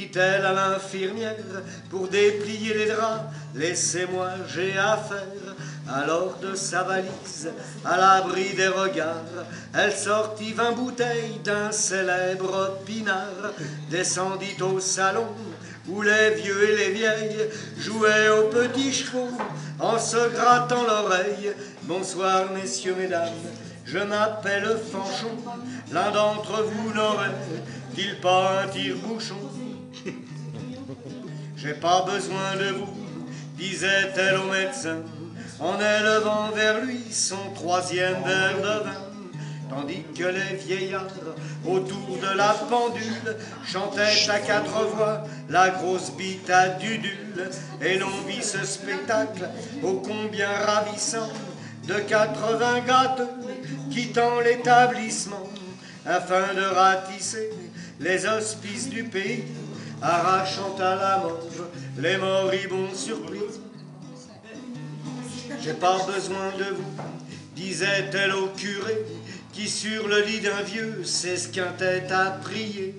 dit-elle à l'infirmière, pour déplier les draps. Laissez-moi, j'ai affaire. Alors de sa valise, à l'abri des regards, elle sortit 20 bouteilles d'un célèbre pinard, descendit au salon, où les vieux et les vieilles jouaient aux petits chevaux, en se grattant l'oreille. Bonsoir, messieurs, mesdames, je m'appelle Fanchon, l'un d'entre vous n'aurait-il pas un tire-bouchon? J'ai pas besoin de vous, disait-elle au médecin, en élevant vers lui son 3e verre de vin. Tandis que les vieillards, autour de la pendule, chantaient à 4 voix la grosse bite à Dudule. Et l'on vit ce spectacle ô combien ravissant de 80 gâteux quittant l'établissement afin de ratisser les hospices du pays, arrachant à la morgue les moribonds surpris. J'ai pas besoin de vous, disait-elle au curé, qui sur le lit d'un vieux s'esquintait à prier.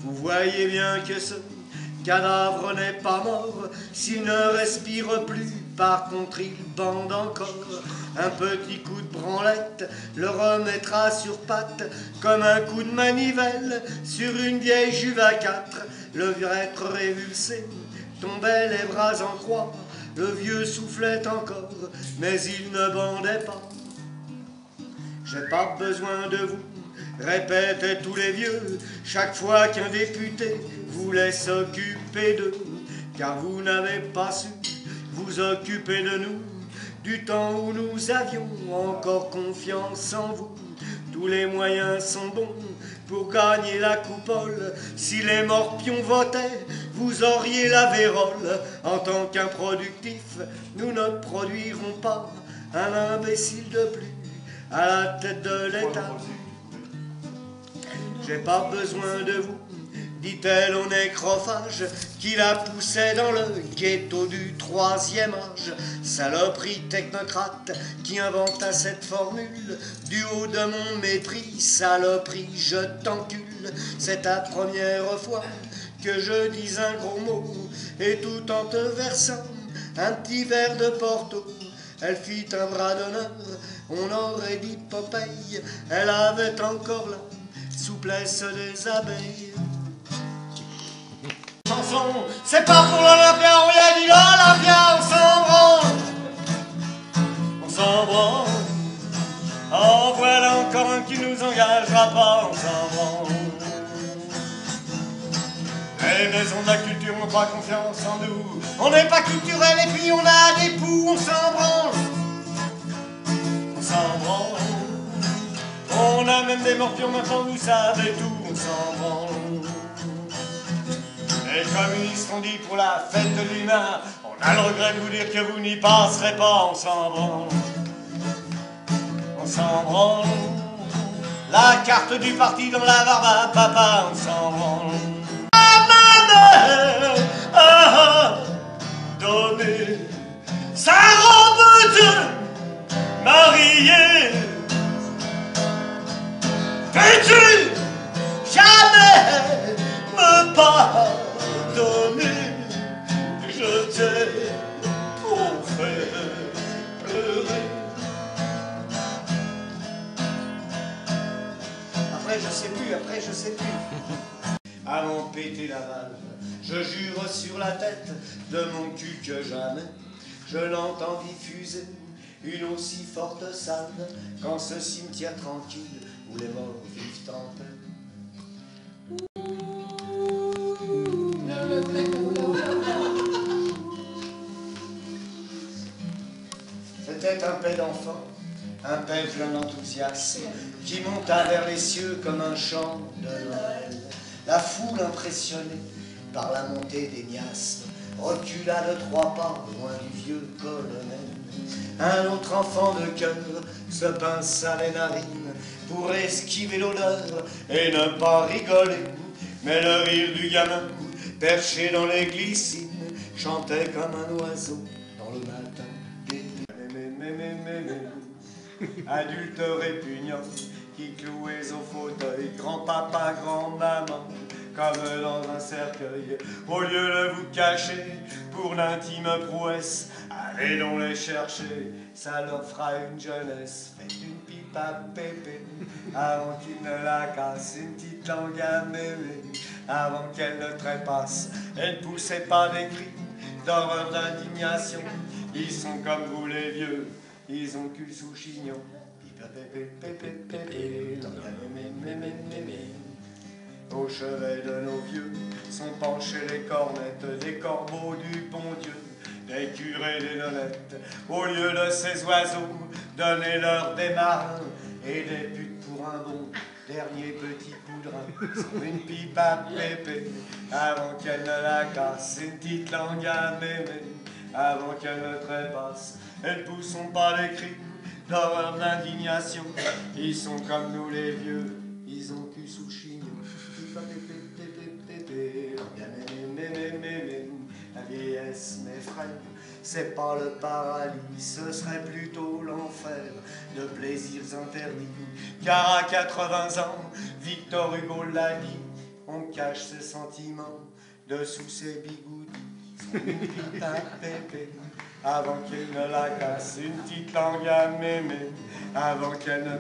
Vous voyez bien que ce cadavre n'est pas mort, s'il ne respire plus, par contre il bande encore. Un petit coup de branlette le remettra sur pattes, comme un coup de manivelle sur une vieille Juve à 4. Le être révulsé tombait les bras en croix, le vieux soufflait encore, mais il ne bandait pas. J'ai pas besoin de vous, répétaient tous les vieux, chaque fois qu'un député voulait s'occuper d'eux, car vous n'avez pas su vous occuper de nous, du temps où nous avions encore confiance en vous. Tous les moyens sont bons pour gagner la coupole. Si les morpions votaient, vous auriez la vérole. En tant qu'improductif, nous ne produirons pas un imbécile de plus à la tête de l'État. J'ai pas besoin de vous, dit-elle au nécrophage qui la poussait dans le ghetto du 3e âge. Saloperie technocrate qui inventa cette formule, du haut de mon mépris, saloperie, je t'encule. C'est ta première fois que je dis un gros mot, et tout en te versant un petit verre de Porto. Elle fit un bras d'honneur, on aurait dit Popeye, elle avait encore la souplesse des abeilles. Chanson, c'est pas pour l'Olympia, on y a dit l'Olympia, on s'en branle. On s'en branle. Oh, voilà encore un qui nous engagera pas, on s'en branle. Les maisons de la culture n'ont pas confiance en nous. On n'est pas culturel et puis on a des poux, on s'en branle. On s'en branle. On a même des morpions, maintenant vous savez tout, on s'en branle. Les communistes ont dit pour la fête de l'humain, on a le regret de vous dire que vous n'y passerez pas, on s'en branle. On s'en branle. La carte du parti dans la barbe à papa, on s'en branle. A donné sa robe de mariée. Peux-tu jamais me pardonner? Je t'ai trop fait pleurer. Après je sais plus. À m'en péter la valve, je jure sur la tête de mon cul que jamais je n'entends diffuser une aussi forte salve qu'en ce cimetière tranquille où les morts vivent en paix. C'était un paix d'enfant, un paix plein d'enthousiasme qui monta vers les cieux comme un chant de Noël. La foule impressionnée par la montée des miasmes recula de 3 pas loin du vieux colonel. Un autre enfant de cœur se pinça les narines pour esquiver l'odeur et ne pas rigoler. Mais le rire du gamin, perché dans les glycines, chantait comme un oiseau dans le matin d'été. Adulte répugnant qui clouait au fauteuil, grand-papa, grand-maman, comme dans un cercueil. Au lieu de vous cacher pour l'intime prouesse, allez donc les chercher, ça leur fera une jeunesse. Faites une pipe à Pépé avant qu'il ne la casse, une petite langue à mémé avant qu'elle ne trépasse. Et ne poussez pas des cris d'horreur, d'indignation, ils sont comme vous les vieux, ils ont cul sous chignon. Au chevet de nos vieux sont penchés les cornettes des corbeaux du bon Dieu, des curés, des nonnettes. Au lieu de ces oiseaux, donnez-leur des marins et des putes pour un bon dernier petit poudrin. Sans une pipe à Pépé avant qu'elle ne la casse, une petite langue à mémé avant qu'elle ne trépasse. Et ne poussons pas les cris d'horreur, d'indignation, ils sont comme nous les vieux, ils ont cul sous chignon. La vieillesse m'effraie, c'est pas le paradis, ce serait plutôt l'enfer de plaisirs interdits. Car à 80 ans, Victor Hugo l'a dit, on cache ses sentiments dessous ses bigoudis. Une petite à Pépé avant qu'elle ne la casse, une petite langue à mémé avant qu'elle ne